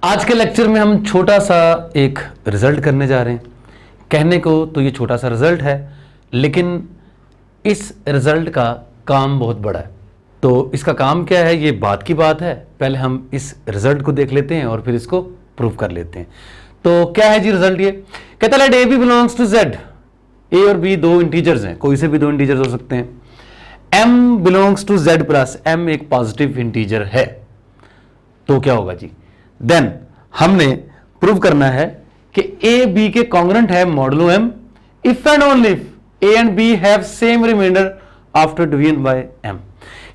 आज के लेक्चर में हम छोटा सा एक रिजल्ट करने जा रहे हैं। कहने को तो ये छोटा सा रिजल्ट है, लेकिन इस रिजल्ट का काम बहुत बड़ा है। तो इसका काम क्या है, ये बात की बात है। पहले हम इस रिजल्ट को देख लेते हैं और फिर इसको प्रूव कर लेते हैं। तो क्या है जी रिजल्ट? ये कहता है A B belongs to Z. A और बी दो इंटीजर्स हैं, कोई से भी दो इंटीजर्स हो सकते हैं। M belongs to Z plus, M एक पॉजिटिव इंटीजर है। तो क्या होगा जी? देन हमने प्रूव करना है कि ए बी के कॉन्ग्रेंट है modulo M if and only if A and B have same remainder after division by M.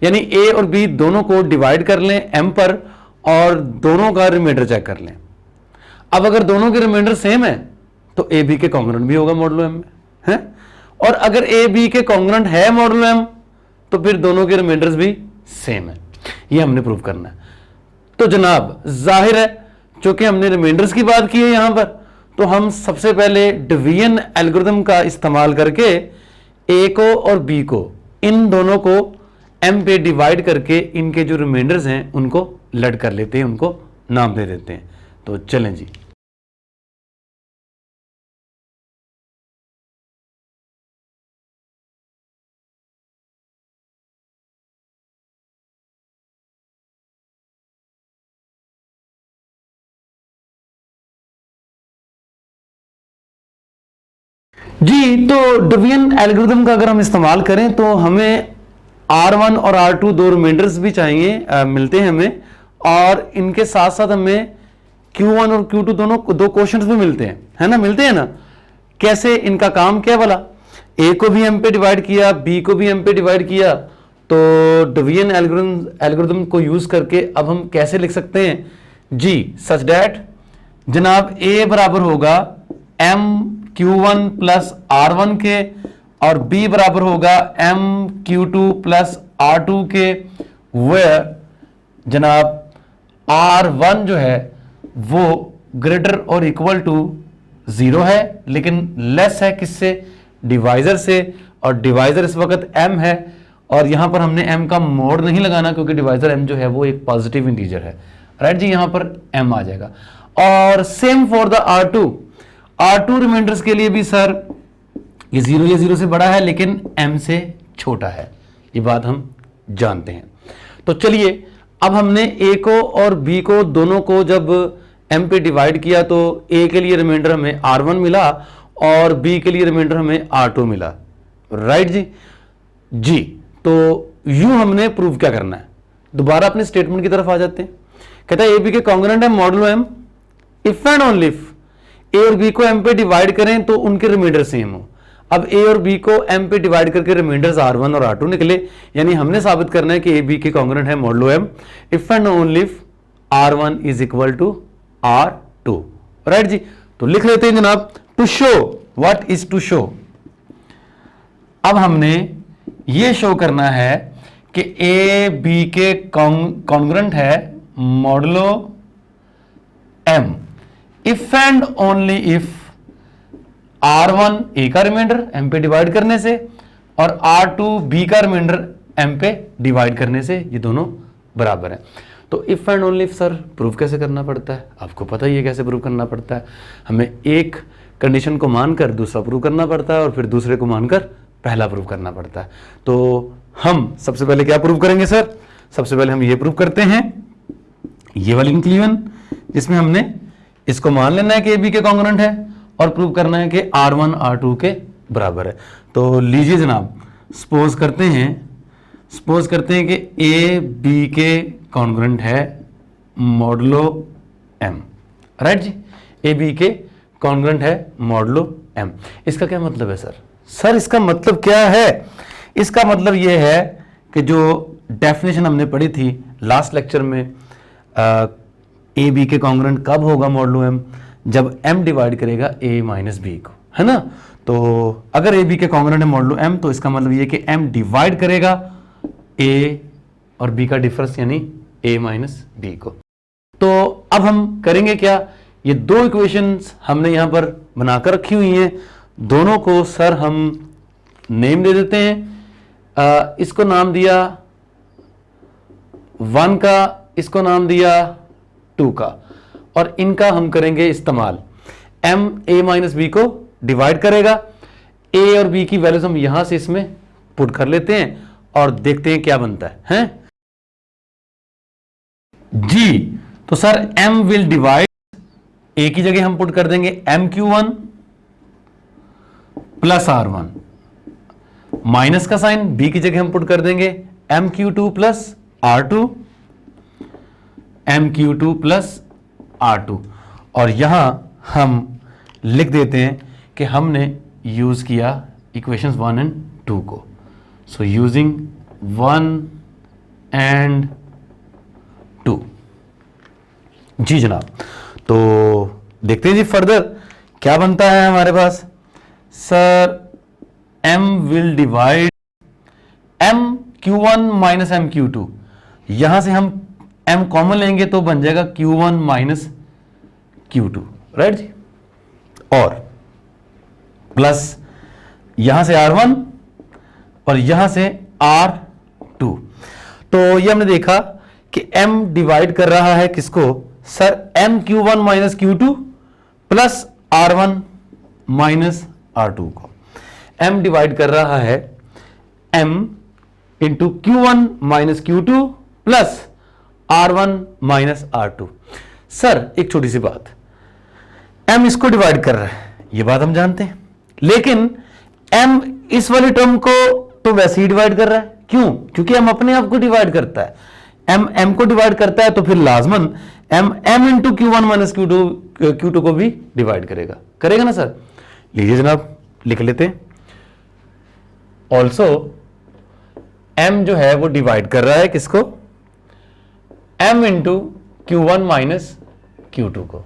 यानी ए और बी दोनों को डिवाइड कर लें एम पर और दोनों का रिमाइंडर चेक कर लें। अब अगर दोनों के रिमाइंडर सेम है तो ए बी के कॉन्ग्रेंट भी होगा मॉडुलो एम में है, और अगर ए बी के कॉन्ग्रेंट है मॉडुलो एम तो फिर दोनों के रिमाइंडर्स भी सेम है। ये हमने प्रूव करना है। तो जनाब जाहिर है, चूंकि हमने रिमाइंडर्स की बात की है यहां पर, तो हम सबसे पहले डिवीजन एल्गोरिथम का इस्तेमाल करके ए को और बी को, इन दोनों को एम पे डिवाइड करके इनके जो रिमाइंडर्स हैं उनको लड कर लेते हैं, उनको नाम दे देते हैं। तो चलें जी। जी, तो डिवीजन एल्गोरिथम का अगर हम इस्तेमाल करें तो हमें R1 और R2 दो रिमाइंडर्स भी चाहिए, मिलते हैं हमें, और इनके साथ साथ हमें Q1 और Q2 दोनों दो क्वेश्चंस भी मिलते हैं, है ना? मिलते हैं ना? कैसे? इनका काम क्या वाला? A को भी M पे डिवाइड किया, B को भी M पे डिवाइड किया। तो डिवीजन एल्गोरिथम को यूज करके अब हम कैसे लिख सकते हैं जी? सच डैट जनाब A बराबर होगा M Q1 प्लस R1 के और B बराबर होगा M Q2 प्लस R2 के, वेयर जनाब R1 जो है वो ग्रेटर और इक्वल टू 0 है, लेकिन लेस है किससे? डिवाइजर से, और डिवाइजर इस वक्त M है, और यहां पर हमने M का मोड नहीं लगाना क्योंकि डिवाइजर M जो है वो एक पॉजिटिव इंटीजर है, राइट जी? यहां पर M आ जाएगा। और same for the R2 reminders के लिए भी सर ये 0 से बड़ा है लेकिन M से छोटा है, ये बात हम जानते हैं। तो चलिए, अब हमने A को और B को दोनों को जब M पे डिवाइड किया तो A के लिए रिमाइंडर हमें R1 मिला और B के लिए रिमाइंडर हमें R2 मिला, राइट जी? जी, तो यूं हमने प्रूव क्या करना है? दोबारा अपने स्टेटमेंट की तरफ आ जाते हैं। कहता है ए बी के कॉन्ग्रेंट है modulo M if and only if A और बी को एम पे डिवाइड करें तो उनके रिमाइंडर सेम हो। अब ए और बी को एम पे डिवाइड करके रिमाइंडर्स R1 और R2 निकले, यानी हमने साबित करना है कि ए बी के कॉन्ग्रेंट है modulo M if and only if R1 is equal to R2, right जी? तो लिख लेते हैं जनाब, to show. What is to show? अब हमने ये शो करना है कि ए बी के कॉन्ग्रेंट है modulo M if and only if R1 A का रिमाइंडर M पे डिवाइड करने से और R2 B का रिमाइंडर M पे डिवाइड करने से ये दोनों बराबर है। तो if and only if sir prove कैसे करना पड़ता है? आपको पता ही है कैसे प्रूव करना पड़ता है। हमें एक कंडीशन को मानकर दूसरा प्रूव करना पड़ता है और फिर दूसरे को मानकर पहला प्रूव करना पड़ता है। तो हम सबसे पहले क्या प्रूव करेंगे सर? सबसे पहले हम ये प्रूव करते हैं, ये वाली इंक्लूजन, जिसमें हमने इसको मान लेना है कि ए बी के कॉन्ग्रेंट है और प्रूव करना है कि R1 R2 के बराबर है। तो लीजिए जनाब, सपोज करते हैं कि ए बी के कॉन्ग्रेंट है मॉडुलो एम, राइट जी? ए बी के कॉन्ग्रेंट है मॉडुलो एम। इसका क्या मतलब है सर? सर इसका मतलब क्या है? इसका मतलब यह है कि जो डेफिनेशन हमने पढ़ी थी लास्ट लेक्चर में, ए बी के कॉन्ग्रेंट कब होगा मॉडुलो एम? जब m डिवाइड करेगा a माइनस बी को, है ना? तो अगर ए बी के कॉन्ग्रेंट है मॉडुलो m तो इसका मतलब ये कि m डिवाइड करेगा a और b का डिफरेंस यानी a माइनस बी को। तो अब हम करेंगे क्या? ये दो इक्वेशंस हमने यहां पर बनाकर रखी हुई हैं, दोनों को सर हम नेम दे देते हैं। इसको नाम दिया 1 का, इसको नाम दिया 2 का, और इनका हम करेंगे इस्तेमाल। m a माइनस बी को डिवाइड करेगा, a और b की वैल्यूज हम यहां से इसमें पुट कर लेते हैं और देखते हैं क्या बनता है, हैं? जी, तो sir m will divide, a की जगह हम पुट कर देंगे mq1 प्लस r1, माइनस का साइन b की जगह हम पुट कर देंगे mq2 plus r2, mq2 plus r2, और यहां हम लिख देते हैं कि हमने यूज किया इक्वेशंस 1 एंड 2 को। So using 1 and 2। जी जनाब, तो देखते हैं जी फर्दर क्या बनता है हमारे पास। Sir m will divide mq1 minus mq2, यहां से हम m कॉमन लेंगे तो बन जाएगा q1 माइनस q2, राइट जी, और प्लस यहां से r1 और यहां से r2। तो ये हमने देखा कि m डिवाइड कर रहा है किसको, sir mq1 minus q2 plus r1 minus r2 को। m डिवाइड कर रहा है m into q1 minus q2 plus r1 minus r2। Sir एक छोटी सी बात, m इसको डिवाइड कर रहा है, ये बात हम जानते हैं, लेकिन m इस वाली टर्म को तो वैसे ही डिवाइड कर रहा है। क्यों? क्योंकि m अपने आप को डिवाइड करता है, m को डिवाइड करता है, तो फिर लाजमन m into q1 minus q2 को भी डिवाइड करेगा ना सर। लीजिए जनाब लिख लेते हैं, ऑल्सो m जो है वो डिवाइड कर रहा है किसको, m into q1 minus q2 को।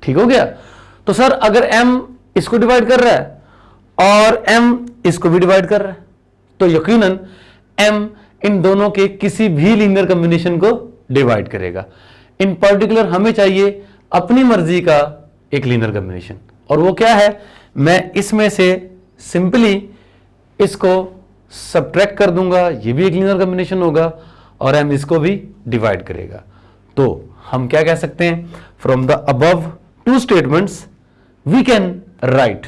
ठीक हो गया। तो सर अगर m इसको डिवाइड कर रहा है और m इसको भी डिवाइड कर रहा है, तो यकीनन m इन दोनों के किसी भी लीनियर कॉम्बिनेशन को डिवाइड करेगा। इन पर्टिकुलर हमें चाहिए अपनी मर्जी का एक लीनियर कॉम्बिनेशन, और वो क्या है, मैं इसमें से सिंपली इसको सब्ट्रैक्ट कर दूंगा, ये भी एक लीनियर कॉम्बिनेशन होगा, और m इसको भी डिवाइड करेगा। तो हम क्या कह सकते हैं, from the above two statements we can write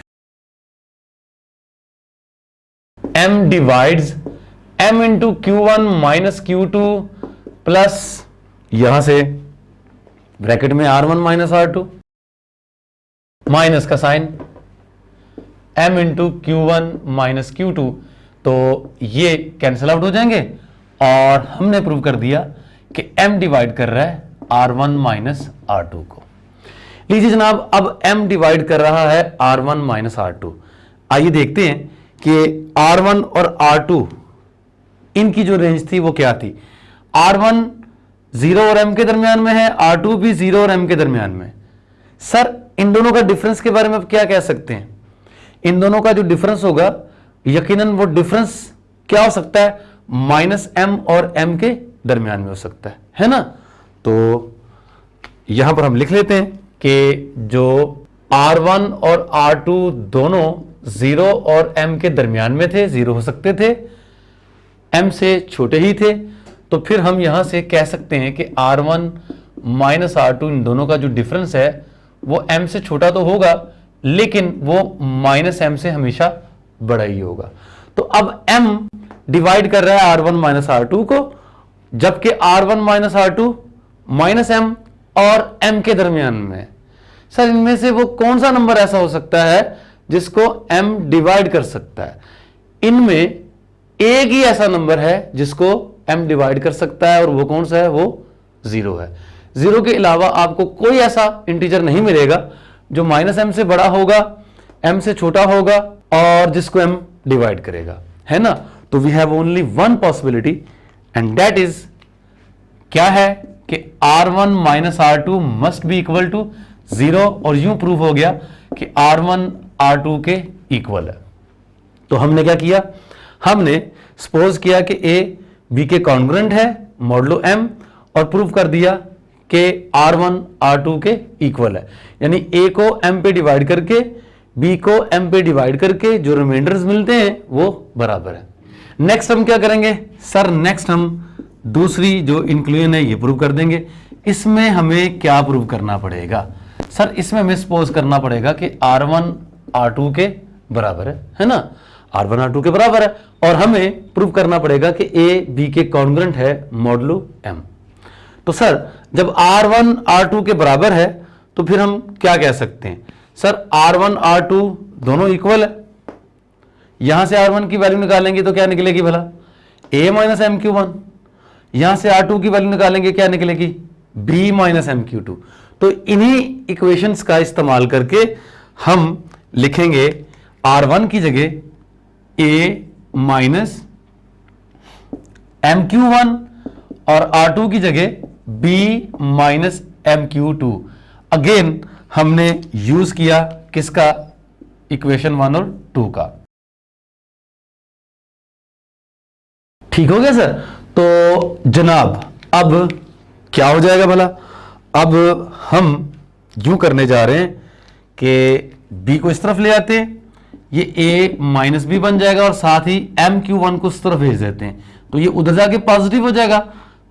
m divides m into q1 minus q2 plus यहां से ब्रैकेट में r1 माइनस r2 माइनस का sign m into q1 minus q2, तो ये कैंसिल आउट हो जाएंगे और हमने प्रूव कर दिया कि m डिवाइड कर रहा है r1 माइनस r2 को। लीजिए जनाब, अब m डिवाइड कर रहा है r1 माइनस r2। आइए देखते हैं कि r1 और r2 इनकी जो रेंज थी वो क्या थी। r1 0 और m के दरमियान में है, r2 भी 0 और m के दरमियान में। सर इन दोनों का डिफरेंस के बारे में आप क्या कह सकते हैं, इन दोनों का जो डिफरेंस होगा यकीनन वो डिफरेंस क्या हो सकता है, माइनस m और m के दरमियान में हो सकता है ना। तो यहां पर हम लिख लेते हैं कि जो r1 और r2 दोनों 0 और m के दरमियान में थे, 0 हो सकते थे, m से छोटे ही थे, तो फिर हम यहां से कह सकते हैं कि r1 माइनस r2 इन दोनों का जो डिफरेंस है वो m से छोटा तो होगा, लेकिन वो माइनस m से हमेशा बड़ा ही होगा। तो अब m डिवाइड कर रहा है r1 माइनस r2 को, जबकि r1 minus r2 minus m और m के दरमियान में। सर इनमें से वो कौन सा नंबर ऐसा हो सकता है जिसको m डिवाइड कर सकता है? इनमें एक ही ऐसा नंबर है जिसको m डिवाइड कर सकता है, और वो कौन सा है, वो 0 है। 0 के अलावा आपको कोई ऐसा इंटीजर नहीं मिलेगा जो माइनस m से बड़ा होगा, m से छोटा होगा और जिसको m डिवाइड करेगा, है ना। तो we have only one possibility and that is क्या है कि r1 minus r2 must be equal to 0, और यूं प्रूव हो गया कि r1 r2 के इक्वल है। तो हमने क्या किया, हमने सपोज किया कि a b के कॉन्ग्रुएंट है मॉडलो m, और प्रूव कर दिया कि r1 r2 के इक्वल है, यानी a को m पे डिवाइड करके b को m पे डिवाइड करके जो रिमाइंडर्स मिलते हैं वो बराबर है। नेक्स्ट हम क्या करेंगे, सर नेक्स्ट हम दूसरी जो इंक्लूजन है ये प्रूव कर देंगे इसमें हमें क्या प्रूव करना पड़ेगा सर? इसमें हमें सपोज करना पड़ेगा कि R1 R2 के बराबर है ना, R1 R2 के बराबर है, और हमें प्रूव करना पड़ेगा कि A B के कॉन्ग्रुएंट है मॉडुलो M। तो सर जब R1 R2 के बराबर है तो फिर हम क्या कह सकते हैं सर? R1 R2 दोनों इक्वल है, यहां से R1 की वैल्यू निकालेंगे तो क्या निकलेगी भला? A minus MQ1। यहां से R2 की वैल्यू निकालेंगे, क्या निकलेगी? B minus MQ2। तो इन्हीं इक्वेशंस का इस्तेमाल करके हम लिखेंगे R1 की जगह A माइनस MQ1 और R2 की जगह B माइनस MQ2। अगेन हमने यूज किया किसका? इक्वेशन 1 और 2 का। ठीक हो गया सर? तो जनाब अब क्या हो जाएगा भला? अब हम यूं करने जा रहे हैं कि B को इस तरफ ले आते हैं, ये A माइनस B बन जाएगा और साथ ही MQ1 को इस तरफ भेज देते हैं, तो ये उधर जाके पॉजिटिव हो जाएगा,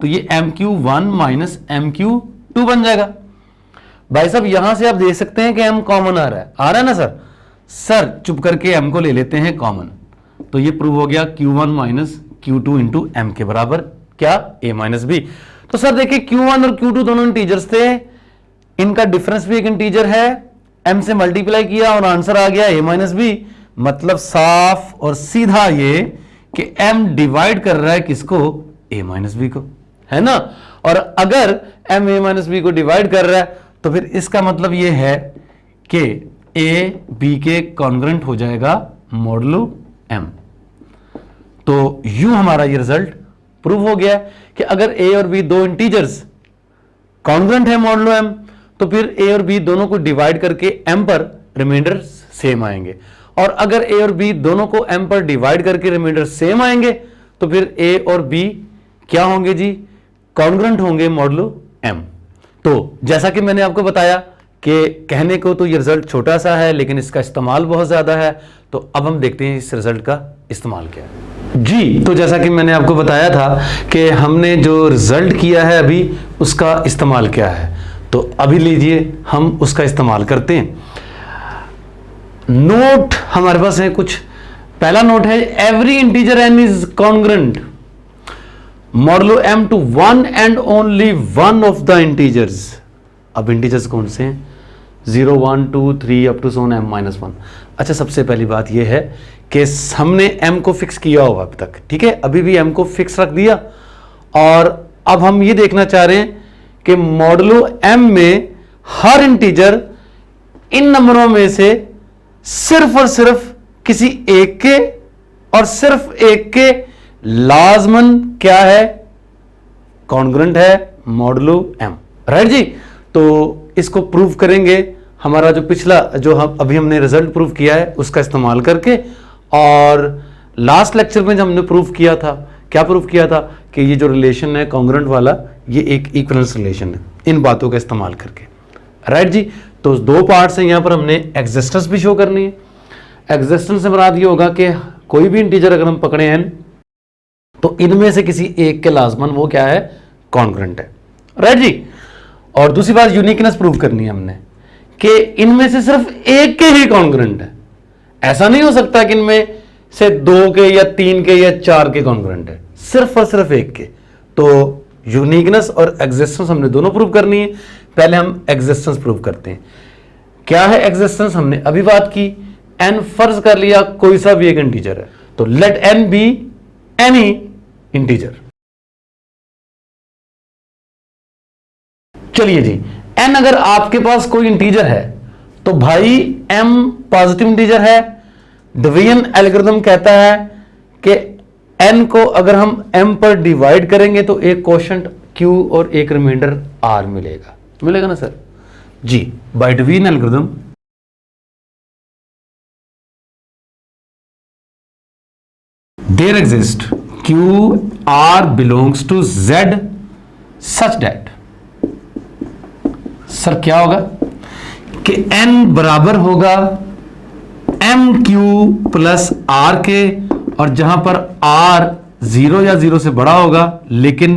तो ये MQ1 माइनस MQ2 बन जाएगा। भाई साहब यहां से आप देख सकते हैं कि M कॉमन आ रहा है ना सर? सर चुप करके M को ले लेते हैं कॉमन, तो ये प्रूव हो गया Q1 minus Q2 into M के बराबर क्या? A minus B। तो सर देखिए Q1 और Q2 दोनों इंटीजर्स थे, इनका डिफरेंस भी एक इंटीजर है, M से मल्टीप्लाई किया और आंसर आ गया A माइनस B। मतलब साफ और सीधा ये कि M डिवाइड कर रहा है किसको? A माइनस B को, है ना? और अगर M A माइनस B को डिवाइड कर रहा है तो फिर इसका मतलब ये है कि A B के कॉन्ग्रुएंट हो जाएगा मॉडुलो M। तो यूं हमारा ये रिजल्ट प्रूव हो गया कि अगर A और B दो इंटीजर्स कॉन्ग्रुएंट है मॉडुलो M, तो फिर A और B दोनों को डिवाइड करके M पर रिमाइंडर सेम आएंगे, और अगर A और B दोनों को M पर डिवाइड करके रिमाइंडर सेम आएंगे तो फिर A और B क्या होंगे जी? कॉन्ग्रुएंट होंगे मॉडुलो M। तो जैसा कि मैंने आपको बताया कि कहने को तो ये रिजल्ट छोटा सा है लेकिन इसका इस्तेमाल बहुत ज्यादा है, तो अब हम देखते हैं इस रिजल्ट का इस्तेमाल क्या है जी। तो जैसा कि मैंने आपको बताया था कि हमने जो रिजल्ट किया है अभी उसका इस्तेमाल क्या है, तो अभी लीजिए हम उसका इस्तेमाल करते हैं। नोट हमारे पास है कुछ। पहला नोट है every integer n is congruent modulo M to one and only one of the integers. अब इंटीजर्स कौन से हैं? 0 1 2 3 अप टू सोन M माइनस 1। अच्छा सबसे पहली बात यह है कि हमने M को फिक्स किया हुआ अब तक, ठीक है, अभी भी M को फिक्स रख दिया, और अब हम ये देखना चाह रहे हैं कि मॉडुलो M में हर इंटीजर इन नंबरों में से सिर्फ और सिर्फ किसी एक के और सिर्फ एक के लाजमन क्या है? कॉन्ग्रुएंट है मॉडुलो M, राइट जी। तो इसको प्रूव करेंगे हमारा जो पिछला जो हम अभी हमने रिजल्ट प्रूव किया है उसका इस्तेमाल करके, और लास्ट लेक्चर में जब हमने प्रूव किया था, क्या प्रूव किया था कि ये जो रिलेशन है कॉन्ग्रुएंट वाला ये एक इक्विवेलेंस रिलेशन है, इन बातों का इस्तेमाल करके, राइट जी। तो दो पार्ट्स हैं, यहां पर हमने एग्जिस्टेंस भी शो करनी है। एग्जिस्टेंस से मुराद ये होगा कि कोई भी इंटीजर अगर हम पकड़े हैं तो इनमें से किसी एक के लाजमन वो क्या है? कॉन्ग्रुएंट है, राइट जी। और दूसरी बात यूनिकनेस प्रूव करनी है हमने कि इनमें से सिर्फ एक के ही कॉन्ग्रुएंट है, ऐसा नहीं हो सकता कि इनमें से दो के या तीन के या चार के कॉन्ग्रुएंट है, सिर्फ और सिर्फ एक के। तो यूनिकनेस और एग्जिस्टेंस हमने दोनों प्रूव करनी है। पहले हम एग्जिस्टेंस प्रूव करते हैं। क्या है एग्जिस्टेंस? हमने अभी बात की, n फर्ज कर लिया कोई सा भी एक इंटीजर है, तो let n be any integer. चलिए जी, n अगर आपके पास कोई इंटीजर है तो भाई m पॉजिटिव इंटीजर है। डिवीजन एल्गोरिथम कहता है कि n को अगर हम m पर डिवाइड करेंगे तो एक कोशेंट q और एक रिमाइंडर r मिलेगा ना सर जी। By division algorithm there exist q r belongs to z such that, sir क्या होगा कि n बराबर होगा mq प्लस r के, और जहां पर r 0 या 0 से बड़ा होगा लेकिन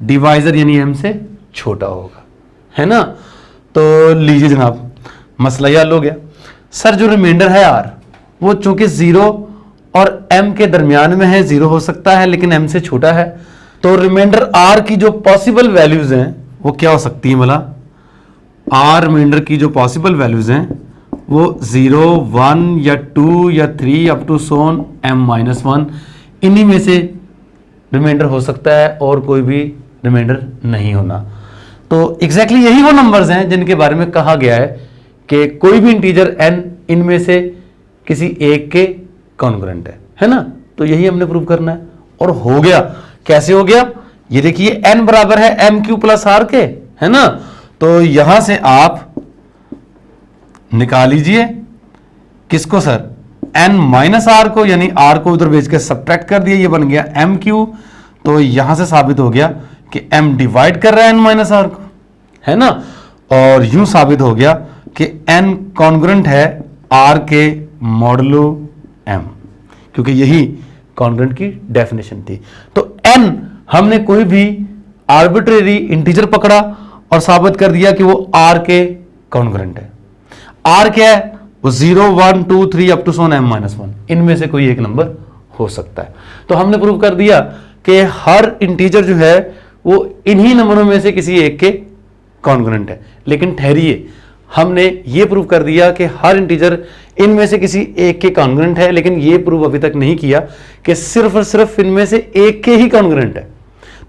डिवाइजर यानी m से छोटा होगा, है ना। तो लीजिए जनाब, मसला ये हल हो गया। सर जो रिमाइंडर है r, वो चूंकि 0 और m के दरमियान में है, 0 हो सकता है लेकिन m से छोटा है, तो रिमाइंडर r की जो पॉसिबल वैल्यूज हैं वो क्या हो सकती है भला? r रिमाइंडर की जो पॉसिबल वैल्यूज हैं वो 0, 1 या 2 या 3 अप टू सोन m-1, इन्हीं में से रिमाइंडर हो सकता है और कोई भी रिमाइंडर नहीं होना। तो एग्जैक्टली यही वो नंबर्स हैं जिनके बारे में कहा गया है कि कोई भी इंटीजर n इनमें से किसी एक के कॉन्ग्रुएंट है ना। तो यही हमने प्रूव करना है और हो गया। कैसे हो गया? ये देखिए n बराबर है m³ प्लस r के, है ना। तो यहां से आप निकाल लीजिए किसको सर? n माइनस आर को, यानी r को उधर भेज के सब्ट्रैक्ट कर दिया, ये बन गया m³। तो यहां से साबित हो गया कि m डिवाइड कर रहा है n माइनस आर को, है ना। और यूं साबित हो गया कि n कॉन्ग्रुएंट है r के मॉडुलो m, क्योंकि यही कॉन्ग्रुएंट की डेफिनेशन थी। तो n हमने कोई भी आर्बिट्रेरी इंटीजर पकड़ा और साबित कर दिया कि वो r के कॉन्ग्रुएंट है। r क्या है? वो 0, 1, 2, 3 अप टू सोन m-1, इनमें से कोई एक नंबर हो सकता है। तो हमने प्रूव कर दिया कि हर इंटीजर जो है वो इन्हीं नंबरों में से किसी एक के कॉन्ग्रुएंट है। लेकिन ठहरिए, हमने ये प्रूव कर दिया कि हर इंटीजर इनमें से किसी एक के कॉन्ग्रुएंट है, लेकिन ये प्रूव अभी तक नहीं किया कि सिर्फ और सिर्फ इनमें से एक के ही कॉन्ग्रुएंट है।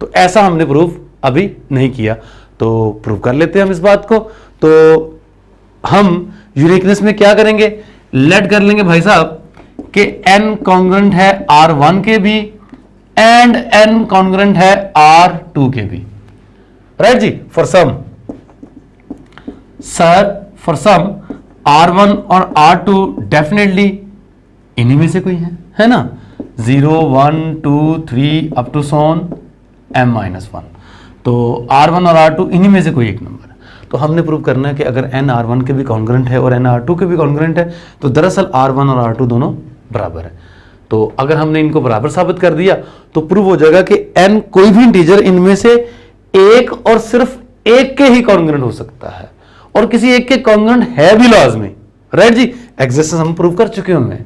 तो ऐसा हमने प्रूव अभी नहीं किया, तो प्रूव कर लेते हैं हम इस बात को। तो हम यूनिकनेस में क्या करेंगे? लेट कर लेंगे भाई साहब कि n कॉन्ग्रुएंट है R1 के भी एंड n कॉन्ग्रुएंट है R2 के भी, राइट जी। For some sir, for some R1 और R2 डेफिनेटली इन्हीं में से कोई है ना। 0, 1, 2, 3 अप टू सोन m-1। तो R1 और R2 इन्हीं में से कोई एक नंबर है। तो हमने प्रूव करना है कि अगर n R1 के भी कॉन्ग्रुएंट है और n R2 के भी कॉन्ग्रुएंट है, तो दरअसल R1 और R2 दोनों बराबर है। तो अगर हमने इनको बराबर साबित कर दिया तो प्रूव हो जाएगा कि n कोई भी इंटीजर इनमें से एक और सिर्फ एक के ही कॉन्ग्रुएंट हो सकता है, और किसी एक के कॉन्ग्रुएंट है भी लाजमी, राइट जी। एग्जिस्टेंस हम प्रूव कर चुके हैं।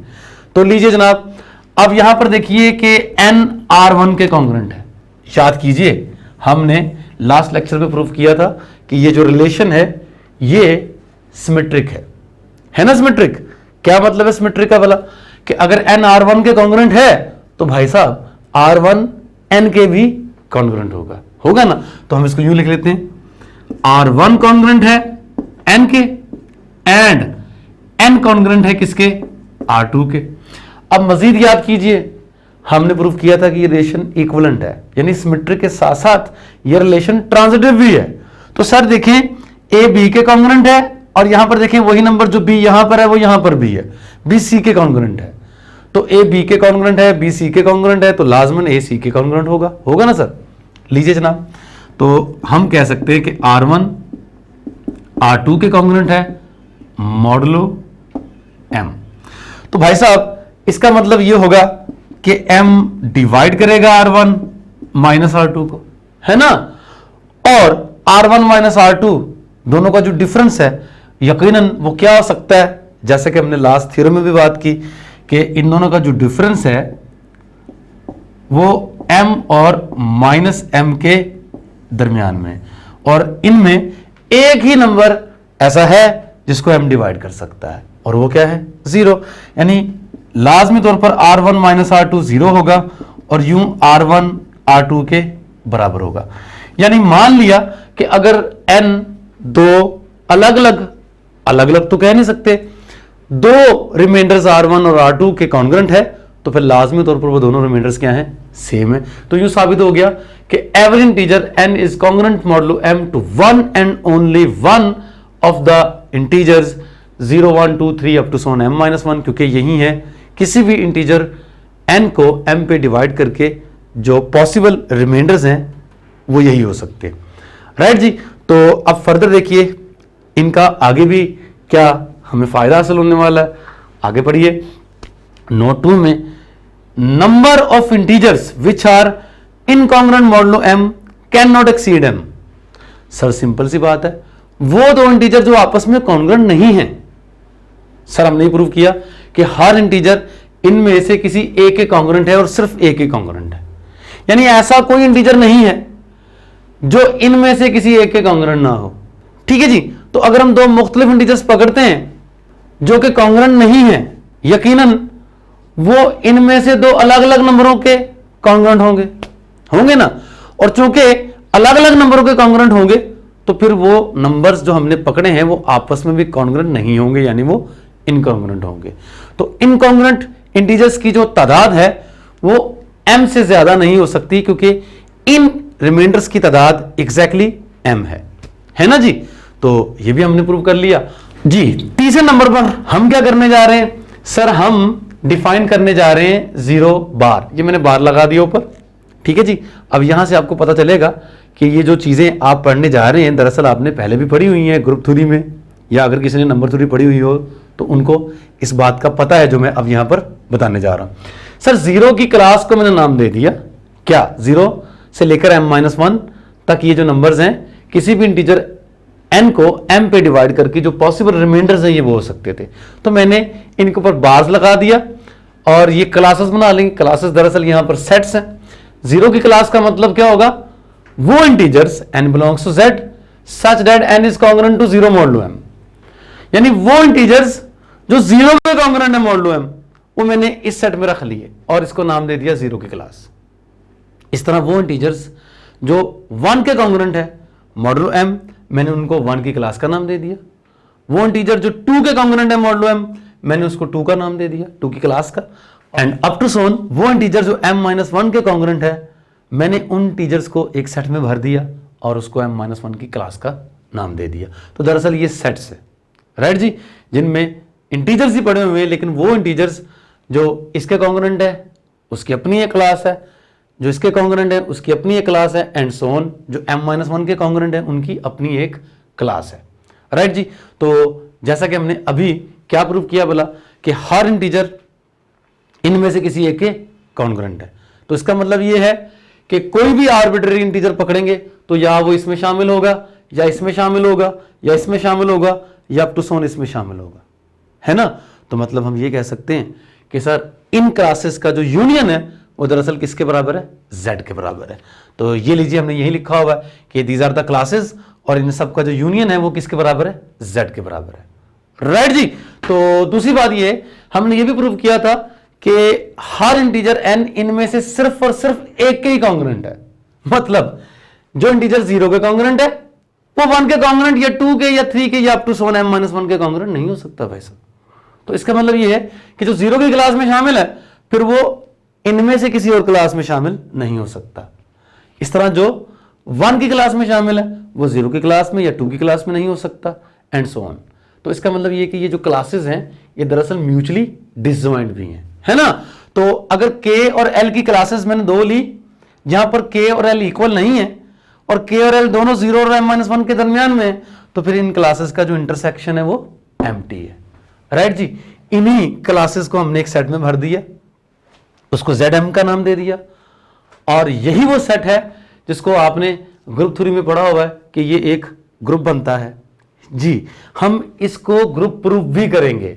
तो लीजिए जनाब, अब यहां पर देखिए कि n R1 के कॉन्ग्रुएंट है। याद कीजिए, हमने लास्ट लेक्चर में प्रूव किया था कि ये जो रिलेशन है ये सिमेट्रिक है ना। सिमेट्रिक क्या मतलब है सिमेट्रिक का वाला? कि अगर n R1 के कॉन्ग्रुएंट है तो भाई साहब R1 n के भी कॉन्ग्रुएंट होगा ना। तो हम इसको यूं लिख लेते हैं, R1 कॉन्ग्रुएंट है n के एंड n कॉन्ग्रुएंट है किसके? R2 के। अब मजीद याद कीजिए, हमने प्रूव किया था कि ये रिलेशन इक्विवेलेंट है, यानी सिमेट्रिक के साथ साथ ये रिलेशन ट्रांजिटिव भी है। तो सर देखें, a b के कॉन्ग्रुएंट है और यहां पर देखें वही नंबर जो b यहां पर है वो यहां पर भी है, b c के कॉन्ग्रुएंट है। तो a b के कॉन्ग्रुएंट है, b c के कॉन्ग्रुएंट है, तो लाजमन a c के कॉन्ग्रुएंट होगा ना सर। लीजिए जनाब, तो हम कह सकते हैं कि R1 R2 के कॉन्ग्रुएंट है मॉडुलो m। तो भाई साहब इसका मतलब ये होगा कि m डिवाइड करेगा R1 माइनस R2 को, है ना। और R1 माइनस R2 दोनों का जो डिफरेंस है यकीनन वो क्या हो सकता है, जैसे कि हमने लास्ट थ्योरम में भी बात की कि इन दोनों का जो डिफरेंस है वो m और माइनस m के दरमियान में, और इनमें एक ही नंबर ऐसा है जिसको m डिवाइड कर सकता है, और वो क्या है? 0। यानी लाजमी तौर पर R1 माइनस R2 0 होगा और यूं R1 R2 के बराबर होगा। यानी मान लिया कि अगर n दो अलग अलग तो कह नहीं सकते, दो रिमाइंडर्स R1 और R2 के कॉन्ग्रुएंट है, तो फिर लाजमी तौर पर वो दोनों रिमाइंडर्स क्या हैं? सेम है। तो यूं साबित हो गया कि every integer n is congruent modulo m to one and only one of the integers 0, 1, 2, 3 up to सोन m-1, क्योंकि यही है किसी भी इंटीजर n को m पे डिवाइड करके जो पॉसिबल रिमाइंडर्स हैं वो यही हो सकते हैं, राइट जी। तो अब फर्दर देखिए इनका आगे भी क्या हमें फायदा हासिल होने वाला है। आगे पढ़िए, नोट 2 में number of integers which are incongruent modulo m can not exceed m। Sir simple सी बात है, वो दो इंटीजर जो आपस में कॉन्ग्रुएंट नहीं है। सर हमने प्रूव किया कि हर इंटीजर इनमें से किसी एक के कॉन्ग्रुएंट है और सिर्फ एक ही कॉन्ग्रुएंट है, यानी ऐसा कोई इंटीजर नहीं है जो इनमें से किसी एक के कॉन्ग्रुएंट ना हो। ठीक है जी, तो अगर हम दो मुख्तलिफ इंटीजर्स पकड़ते हैं जो कि कॉन्ग्रुएंट नहीं है, यकीनन वो इनमें से दो अलग अलग नंबरों के कॉन्ग्रुएंट होंगे ना, और चूंकि अलग अलग नंबरों के कॉन्ग्रुएंट होंगे तो फिर वो नंबर्स जो हमने पकड़े हैं वो आपस में भी कॉन्ग्रुएंट नहीं होंगे, यानी वो इनकॉन्ग्रुएंट होंगे। तो इनकॉन्ग्रुएंट इंटीजर्स की जो तादाद है वो m से ज्यादा नहीं हो सकती, क्योंकि इन रिमाइंडर्स की तादाद एग्जैक्टली m है ना जी। तो ये भी हमने प्रूव कर लिया जी। तीसरे नंबर पर हम क्या करने जा रहे हैं सर, हम डिफाइन करने जा रहे हैं 0 बार। ये मैंने बार लगा दिया ऊपर, ठीक है जी। अब यहां से आपको पता चलेगा कि ये जो चीजें आप पढ़ने जा रहे हैं दरअसल आपने पहले भी पढ़ी हुई हैं ग्रुप थ्योरी में, या अगर किसी ने नंबर थ्योरी पढ़ी हुई हो तो उनको इस बात का पता है जो मैं अब यहां पर बताने जा रहा हूं। सर 0 की क्लास को मैंने नाम दे दिया क्या, 0 से लेकर m-1 तक ये जो नंबर्स हैं किसी भी इंटीजर n को m पे डिवाइड करके जो पॉसिबल रिमाइंडर्स हैं ये वो हो सकते थे। तो मैंने इनके ऊपर बार्स लगा दिया और ये क्लासेस बना लेंगे। क्लासेस दरअसल यहां पर सेट्स हैं। 0 की क्लास का मतलब क्या होगा, वो integers n belongs to z such that n is congruent to 0 modulo m, यानी वो इंटीजर्स जो 0 के कॉन्ग्रुएंट है मॉडुलो m, वो मैंने इस सेट में रख लिए और इसको नाम दे दिया 0 की क्लास। इस तरह वो इंटीजर्स जो 1 के कॉन्ग्रुएंट है मॉडुलो m, मैंने उनको 1 की क्लास का नाम दे दिया। वो इंटीजर जो 2 के कॉन्ग्रुएंट है मॉडुलो m, मैंने उसको 2 का नाम दे दिया, 2 की क्लास का। एंड अप टू सोन वो इंटीजर जो m-1 के कॉन्ग्रुएंट है, मैंने उन इंटीजर्स को एक सेट में भर दिया और उसको m-1 की क्लास का नाम दे दिया। तो दरअसल ये सेट्स है, राइट जी, जिनमें इंटीजर्स ही पड़े हुए हैं, लेकिन वो इंटीजर्स जो इसके कॉन्ग्रुएंट है उसकी अपनी एक क्लास है, जो इसके कॉन्ग्रुएंट है उसकी अपनी एक क्लास है, एंड सो ऑन, जो m-1 के कॉन्ग्रुएंट है उनकी अपनी एक क्लास है, राइट जी। तो जैसा कि हमने अभी क्या प्रूव किया बोला कि हर इंटीजर इनमें से किसी एक के कॉन्ग्रुएंट है। तो इसका मतलब ये है कि कोई भी आर्बिट्ररी इंटीजर पकड़ेंगे तो या वो इसमें शामिल होगा या इसमें शामिल होगा या इसमें शामिल होगा या अप टू सोन इसमें शामिल होगा, है ना। तो मतलब हम ये कह सकते हैं कि सर इन क्लासेस का जो यूनियन है वो दरअसल किसके बराबर है, z के बराबर है। तो ये लीजिए हमने यही लिखा हुआ है कि दीज आर द क्लासेस, और इन सब का जो यूनियन है वो किसके बराबर है, z के बराबर है, राइट जी। तो दूसरी बात ये हमने ये भी प्रूव किया था कि हर इंटीजर n इनमें से सिर्फ और सिर्फ एक के ही कॉन्ग्रुएंट है। मतलब जो इंटीजर 0 के कॉन्ग्रुएंट है वो 1 के कॉन्ग्रुएंट या 2 के या 3 के या अप टू सोन m-1 के कॉन्ग्रुएंट नहीं हो सकता भाई साहब। तो इसका मतलब ये है कि जो 0 की क्लास में शामिल है फिर वो इनमें से किसी और क्लास में शामिल नहीं हो सकता। इस तरह जो 1 की क्लास में शामिल है वो 0 की क्लास में या 2 की क्लास में नहीं हो सकता, एंड सो ऑन। तो इसका मतलब ये कि ये जो क्लासेस हैं ये दरअसल म्यूचुअली डिसजॉइंट भी हैं, है ना। तो अगर k और l की क्लासेस मैंने दो ली जहां पर k और l इक्वल नहीं है और k और l दोनों 0 और m-1 के दरमियान में है, तो फिर इन क्लासेस का जो इंटरसेक्शन है वो एम्प्टी है, राइट जी। इन्हीं क्लासेस को हमने एक सेट में भर दिया, उसको zm का नाम दे दिया, और यही वो सेट है जिसको आपने ग्रुप थ्योरी में पढ़ा हुआ है कि ये एक ग्रुप बनता है जी। हम इसको ग्रुप प्रूफ भी करेंगे,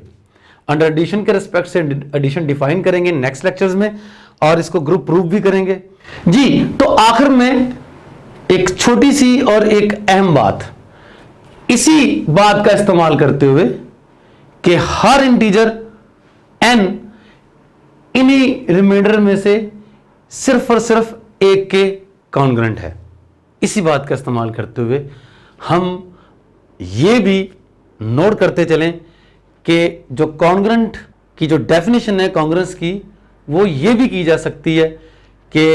अंडर एडिशन के रिस्पेक्ट से एडिशन डिफाइन करेंगे नेक्स्ट लेक्चर्स में, और इसको ग्रुप प्रूफ भी करेंगे जी। तो आखिर में एक छोटी सी और एक अहम बात, इसी बात का इस्तेमाल करते हुए कि हर इंटीजर n इन्हीं रिमाइंडर में से सिर्फ और सिर्फ एक के कॉन्ग्रुएंट है, इसी बात का इस्तेमाल करते हुए हम ये भी नोट करते चलें कि जो कॉन्ग्रुएंट की जो डेफिनेशन है कॉन्ग्रुएंस की, वो ये भी की जा सकती है कि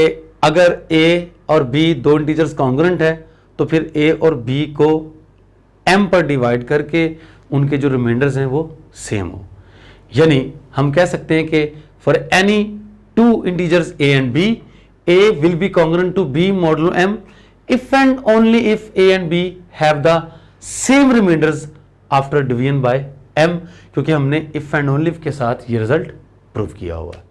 अगर a और b दो इंटीजर्स कॉन्ग्रुएंट है तो फिर a और b को m पर डिवाइड करके उनके जो रिमाइंडर्स हैं वो सेम हो। यानी हम कह सकते हैं कि for any two integers a and b, a will be congruent to b modulo m if and only if a and b have the same remainders after division by m, क्योंकि हमने if and only if के साथ ये result prove किया हुआ है।